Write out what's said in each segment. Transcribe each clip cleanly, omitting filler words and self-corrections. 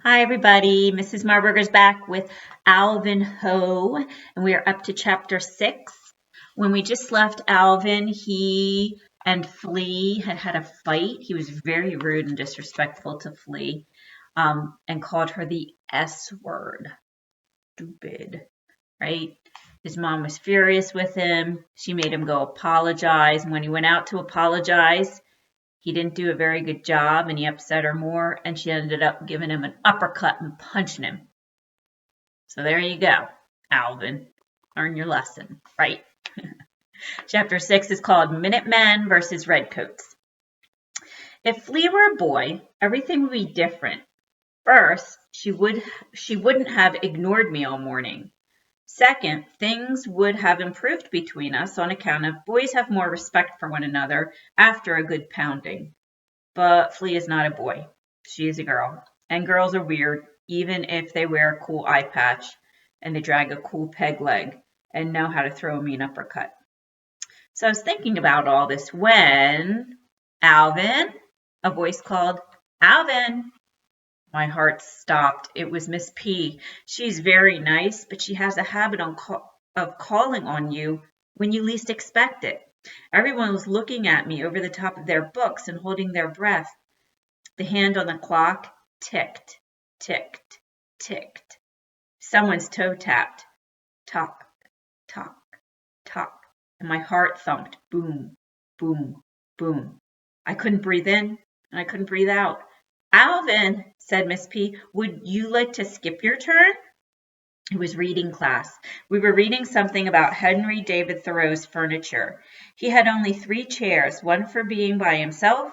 Hi, everybody. Mrs. Marburger's back with Alvin Ho, and we are up to chapter 6. When we just left Alvin, he and Flea had a fight. He was very rude and disrespectful to Flea, and called her the S word. Stupid, right? His mom was furious with him. She made him go apologize. And when he went out to apologize, he didn't do a very good job and he upset her more, and she ended up giving him an uppercut and punching him. So there you go, Alvin. Learn your lesson, right? Chapter 6 is called Minutemen versus Redcoats. If Flea were a boy, everything would be different. First, she wouldn't have ignored me all morning. Second, things would have improved between us on account of boys have more respect for one another after a good pounding. But Flea is not a boy. She is a girl. And girls are weird, even if they wear a cool eye patch and they drag a cool peg leg and know how to throw a mean uppercut. So I was thinking about all this when Alvin, a voice called, Alvin. My heart stopped. It was Miss P. She's very nice, but she has a habit of calling on you when you least expect it. Everyone was looking at me over the top of their books and holding their breath. The hand on the clock ticked, ticked, ticked. Someone's toe tapped. Tock, tock, tock. And my heart thumped. Boom, boom, boom. I couldn't breathe in and I couldn't breathe out. Alvin, said Miss P, would you like to skip your turn? It was reading class. We were reading something about Henry David Thoreau's furniture. He had only 3 chairs, one for being by himself,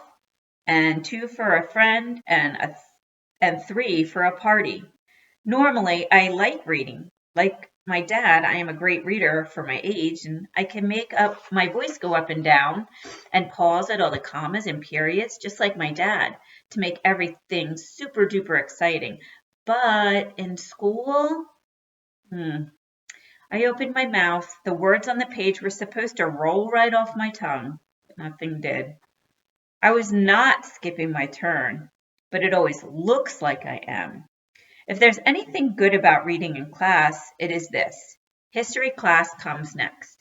and 2 for a friend, and 3 for a party. Normally, I like reading. Like my dad, I am a great reader for my age, and I can make up my voice go up and down and pause at all the commas and periods, just like my dad, to make everything super duper exciting. But in school, I opened my mouth. The words on the page were supposed to roll right off my tongue, but nothing did. I was not skipping my turn, but it always looks like I am. If there's anything good about reading in class, it is this. History class comes next.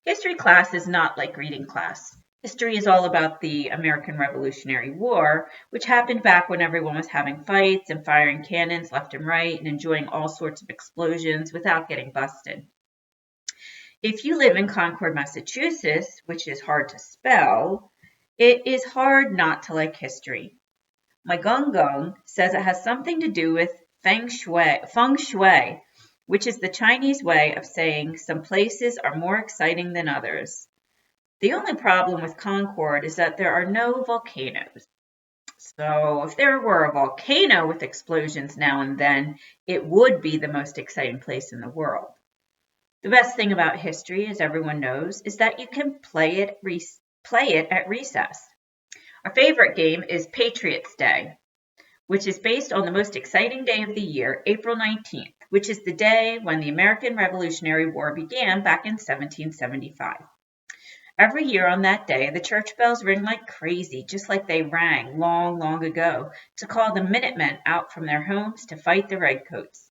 History class is not like reading class. History is all about the American Revolutionary War, which happened back when everyone was having fights and firing cannons left and right and enjoying all sorts of explosions without getting busted. If you live in Concord, Massachusetts, which is hard to spell, it is hard not to like history. My gung gung says it has something to do with feng shui, which is the Chinese way of saying some places are more exciting than others. The only problem with Concord is that there are no volcanoes. So if there were a volcano with explosions now and then, it would be the most exciting place in the world. The best thing about history, as everyone knows, is that you can play it at recess. Our favorite game is Patriots' Day, which is based on the most exciting day of the year, April 19th, which is the day when the American Revolutionary War began back in 1775. Every year on that day, the church bells ring like crazy, just like they rang long, long ago, to call the Minutemen out from their homes to fight the Redcoats.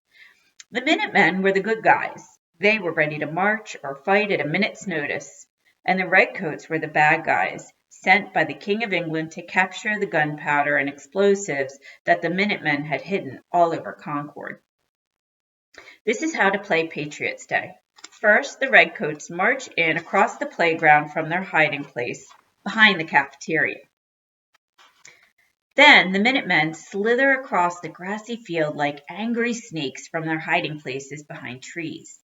The Minutemen were the good guys. They were ready to march or fight at a minute's notice. And the Redcoats were the bad guys, sent by the King of England to capture the gunpowder and explosives that the Minutemen had hidden all over Concord. This is how to play Patriots' Day. First, the Redcoats march in across the playground from their hiding place behind the cafeteria. Then the Minutemen slither across the grassy field like angry snakes from their hiding places behind trees.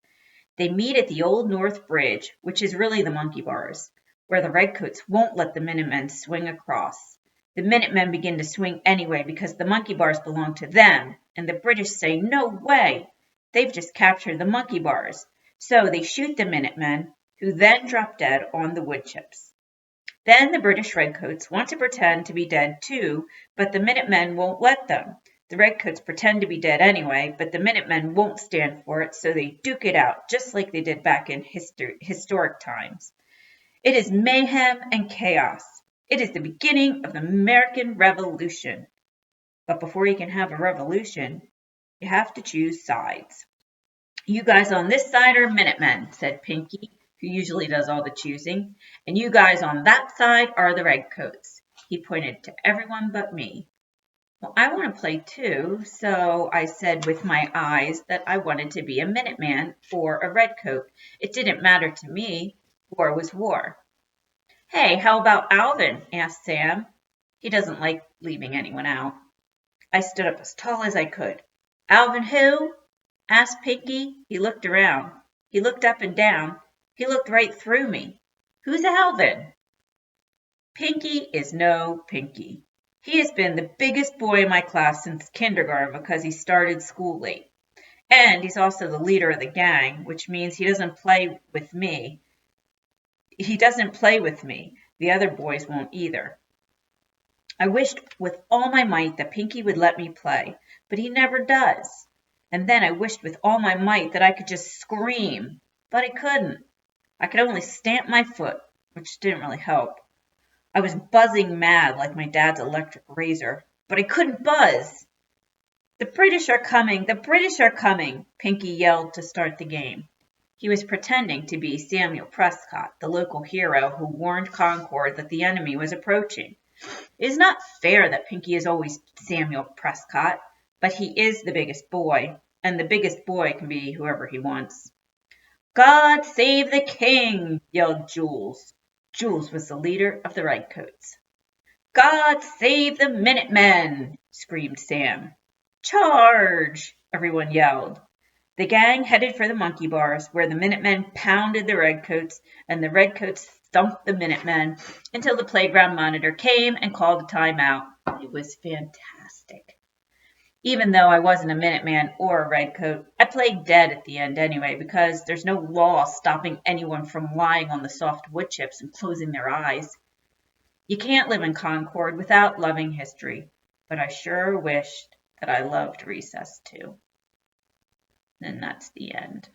They meet at the Old North Bridge, which is really the monkey bars, where the Redcoats won't let the Minutemen swing across. The Minutemen begin to swing anyway because the monkey bars belong to them, and the British say, "No way! They've just captured the monkey bars." So they shoot the Minutemen, who then drop dead on the wood chips. Then the British Redcoats want to pretend to be dead too, but the Minutemen won't let them. The Redcoats pretend to be dead anyway, but the Minutemen won't stand for it, so they duke it out, just like they did back in historic times. It is mayhem and chaos. It is the beginning of the American Revolution. But before you can have a revolution, you have to choose sides. You guys on this side are Minutemen, said Pinky, who usually does all the choosing. And you guys on that side are the Redcoats. He pointed to everyone but me. Well, I want to play too, so I said with my eyes that I wanted to be a Minuteman or a Redcoat. It didn't matter to me. War was war. Hey, how about Alvin? Asked Sam. He doesn't like leaving anyone out. I stood up as tall as I could. Alvin who? Asked Pinky. He looked around. He looked up and down. He looked right through me. Who's Alvin? Pinky is no Pinky. He has been the biggest boy in my class since kindergarten because he started school late. And he's also the leader of the gang, which means he doesn't play with me. The other boys won't either. I wished with all my might that Pinky would let me play, but he never does. And then I wished with all my might that I could just scream, but I couldn't. I could only stamp my foot, which didn't really help. I was buzzing mad like my dad's electric razor, but I couldn't buzz. The British are coming, the British are coming, Pinky yelled to start the game. He was pretending to be Samuel Prescott, the local hero who warned Concord that the enemy was approaching. It is not fair that Pinky is always Samuel Prescott, but he is the biggest boy, and the biggest boy can be whoever he wants. God save the king, yelled Jules. Jules was the leader of the Redcoats. God save the Minutemen, screamed Sam. Charge, everyone yelled. The gang headed for the monkey bars, where the Minutemen pounded the Redcoats, and the Redcoats thumped the Minutemen until the playground monitor came and called a timeout. It was fantastic. Even though I wasn't a Minuteman or a Redcoat, I played dead at the end anyway because there's no law stopping anyone from lying on the soft wood chips and closing their eyes. You can't live in Concord without loving history, but I sure wished that I loved recess too. And that's the end.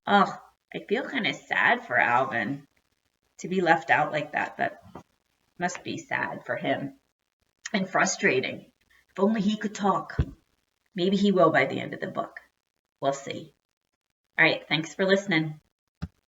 Oh, I feel kind of sad for Alvin to be left out like that. That must be sad for him and frustrating. If only he could talk. Maybe he will by the end of the book. We'll see. All right, thanks for listening.